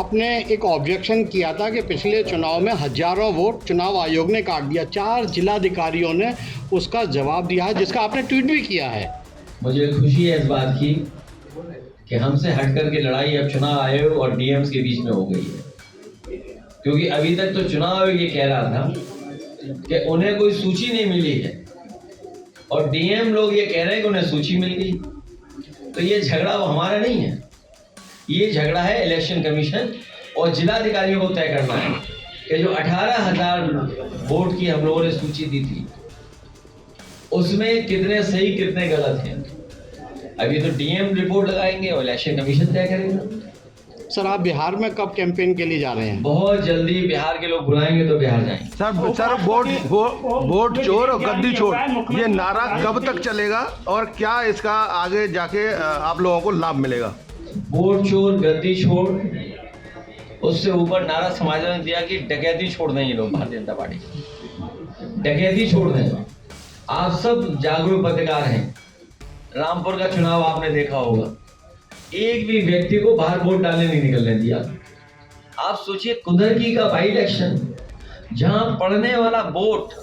आपने एक ऑब्जेक्शन किया था कि पिछले चुनाव में हजारों वोट चुनाव आयोग ने काट दिया। 4 जिलाधिकारियों ने उसका जवाब दिया है, जिसका आपने ट्वीट भी किया है। मुझे खुशी है इस बात की कि हमसे हटकर के लड़ाई अब चुनाव आयोग और डीएम्स के बीच में हो गई है, क्योंकि अभी तक तो चुनाव आयोग ये कह रहा था कि उन्हें कोई सूची नहीं मिली है और डीएम लोग ये कह रहे हैं कि उन्हें सूची मिल गई। तो ये झगड़ा वो हमारा नहीं है, ये झगड़ा है इलेक्शन कमीशन और जिलाधिकारियों को तय करना है कि जो 18,000 वोट की हम लोगों ने सूची दी थी उसमें कितने सही कितने गलत हैं। अभी तो डीएम रिपोर्ट लगाएंगे और इलेक्शन कमीशन तय करेगा। सर, आप बिहार में कब कैंपेन के लिए जा रहे हैं? बहुत जल्दी बिहार के लोग बुलाएंगे तो बिहार जाएंगे। सर वोट चोर और गद्दी छोड़, ये नारा कब तक चलेगा और क्या इसका आगे जाके आप लोगों को लाभ मिलेगा? वोट चोर गद्दी छोड़, उससे ऊपर नारा समाज ने दिया कि डकैती छोड़ दें ये लोग, भारतीय जनता पार्टी डकैती छोड़ दें। आप सब जागरूक पत्रकार हैं, रामपुर का चुनाव आपने देखा होगा, एक भी व्यक्ति को बाहर वोट डालने नहीं निकलने दिया। आप सोचिए कुदरती का बाई इलेक्शन जहां पड़ने वाला वोट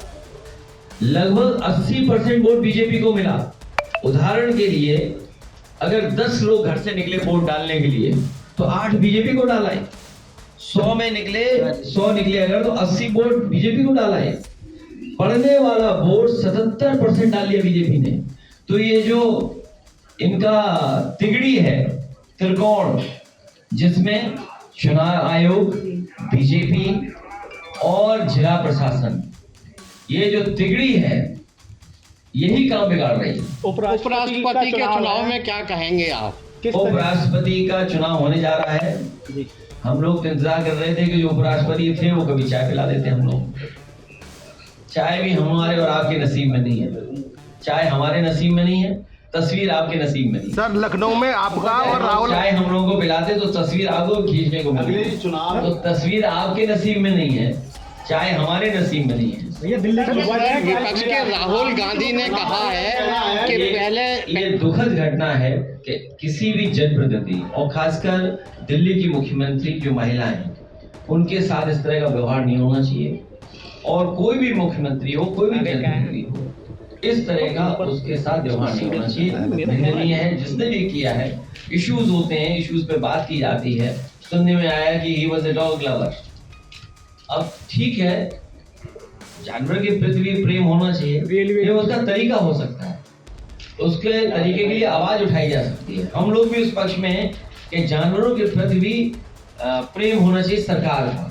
लगभग 80% वोट बीजेपी को मिला। उदाहरण के लिए अगर 10 लोग घर से निकले वोट डालने के लिए तो 8 बीजेपी को डाला है। 100 निकले अगर तो 80 वोट बीजेपी को डाला है। पड़ने वाला वोट 77% डाल लिया बीजेपी ने। तो ये जो इनका तिगड़ी है, त्रिकोण, जिसमें चुनाव आयोग, बीजेपी और जिला प्रशासन, ये जो तिगड़ी है यही काम बिगाड़ रही है। उपराष्ट्रपति के चुनाव में क्या कहेंगे आप? उपराष्ट्रपति का चुनाव होने जा रहा है। हम लोग तो इंतजार कर रहे थे कि जो उपराष्ट्रपति थे वो कभी चाय पिला देते हम लोग। चाय भी हमारे और आपके नसीब में नहीं है, चाय हमारे नसीब में नहीं है, तस्वीर आपके नसीब में नहीं। सर, लखनऊ में आपका और राहुल चाय हम लोगों को पिलाते तो तस्वीर आपको खींचने को मिलती, तो तस्वीर आपके नसीब में नहीं है, चाय हमारे नसीब में नहीं है। विपक्ष के राहुल गांधी ने कहा है कि पहले ये दुखद घटना है कि किसी भी जनप्रतिनिधि और खासकर दिल्ली की मुख्यमंत्री जो महिला हैं उनके साथ इस तरह का व्यवहार नहीं होना चाहिए। और कोई भी मुख्यमंत्री हो, कोई भी जनप्रतिनिधि हो, इस तरह का उसके साथ व्यवहार नहीं होना चाहिए। निंदनीय है। जिसने भी किया है, इश्यूज होते हैं, इश्यूज पे बात की जाती है। सुनने में आया कि he was a dog lover. अब ठीक है, जानवर के प्रति भी प्रेम होना चाहिए, ये उसका तरीका हो सकता है, उसके तरीके के लिए आवाज उठाई जा सकती है। हम लोग भी उस पक्ष में हैं कि जानवरों के प्रति भी प्रेम होना चाहिए सरकार का।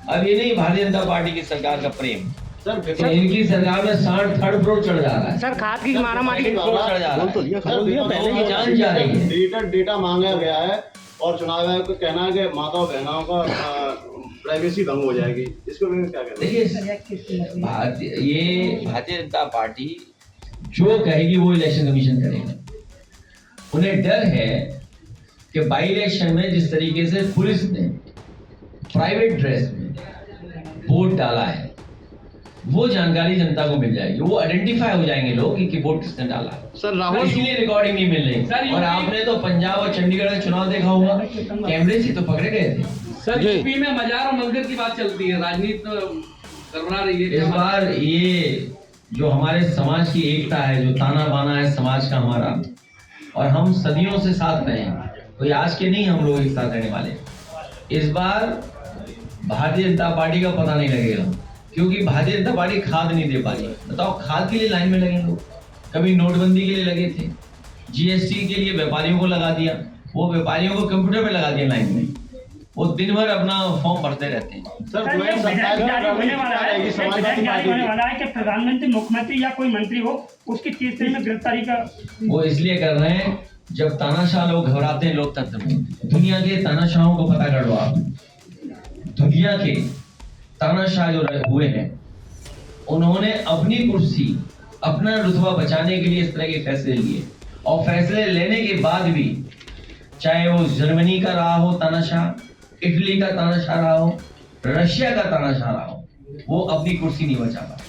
अब ये नहीं भारतीय जनता पार्टी की सरकार का प्रेम, सर इनकी सरकार में 3rd फ्लोर चढ़ जा रहा है। सर, खाद की मारामारी चढ़ जा रहा है, जान जा रही है। डेटा मांगा गया है और चुनाव आयोग का कहना है कि माताओं बहनों का प्राइवेसी भंग हो जाएगी। इसको क्या कहते हैं? देखिए, भारतीय जनता पार्टी जो कहेगी वो इलेक्शन कमीशन करेगा। उन्हें डर है कि बाई इलेक्शन में जिस तरीके से पुलिस ने प्राइवेट ड्रेस में वोट डाला है वो जानकारी जनता को मिल जाएगी, वो आइडेंटिफाई हो जाएंगे लोग कि वोट किसने डाला। सर, राहुल इसीलिए रिकॉर्डिंग नहीं मिल रही। और आपने तो पंजाब और चंडीगढ़ का चुनाव देखा होगा, कैमरे से तो पकड़े गए थे। सर, यूपी में मजार और मंदिर की बात चलती है, राजनीति तो गड़बड़ा रही है। इस बार ये जो हमारे समाज की एकता है, जो ताना बाना है समाज का हमारा, और हम सदियों से साथ रहे हैं, कोई आज के नहीं हम लोग एक साथ रहने वाले। इस बार भारतीय जनता पार्टी का पता नहीं लगेगा, क्योंकि भारतीय जनता पार्टी खाद नहीं दे पा रही। बताओ, खाद के लिए लाइन में लगे लोग, कभी नोटबंदी के लिए लगे थे, जीएसटी के लिए व्यापारियों को लगा दिया, वो व्यापारियों को कंप्यूटर पे लगा दिया लाइन में, वो दिन भर अपना फॉर्म भरते रहते हैं। सर, होने वाला है कि प्रधानमंत्री, मुख्यमंत्री या कोई मंत्री हो उसकी तीसरे में गिरफ्तारी का वो इसलिए कर रहे हैं जब तानाशाह लोग घबराते हैं लोकतंत्र में। दुनिया के तानाशाहों को पता कर लो आप, दुनिया के तानाशाह जो हुए हैं उन्होंने अपनी कुर्सी, अपना रुतबा बचाने के लिए इस तरह के फैसले लिए, और फैसले लेने के बाद भी, चाहे वो जर्मनी का रहा हो तानाशाह, इटली का तानाशाह रहा हो, रशिया का तानाशाह रहा हो, वो अपनी कुर्सी नहीं बचा पाया।